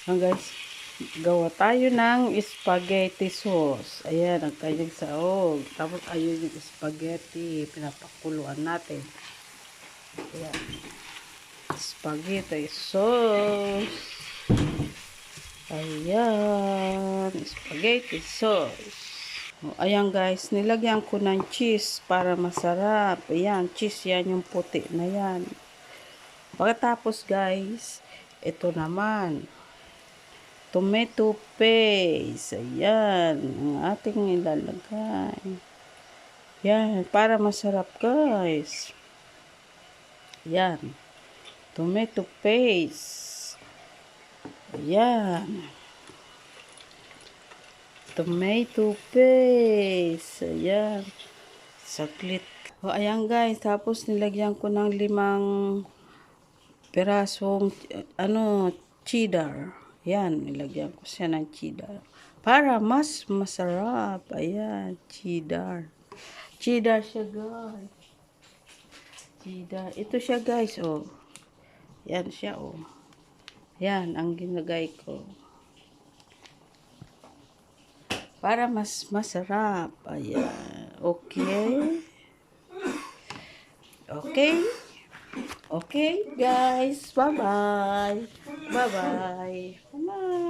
Guys, gawa tayo ng spaghetti sauce. Ayan, ang kanyang saog. Tapos ayun yung spaghetti. Pinapakuluan natin. Ayan. Spaghetti sauce. Ayan. Spaghetti sauce. O, ayan guys, nilagyan ko ng cheese para masarap. Ayan, cheese yan yung puti na yan. Pagkatapos guys, ito naman. Tomato paste. Ayan, ang ating ilalagay. Yan, para masarap guys. Ayan. Tomato paste. Ayan. Tomato paste. Ayan. Saglit. O, ayan guys. Tapos nilagyan ko ng 5 pirasong cheddar. Ayan. Nilagyan ko siya ng cheddar. Para mas masarap. Ayan. Cheddar. Cheddar siya guys. Cheddar. Ito siya guys. Oh. Ayan siya oh. Ayan ang ginagay ko. Para mas masarap. Ayan. Okay. Okay. Okay, guys. Bye-bye. Bye-bye. Bye-bye.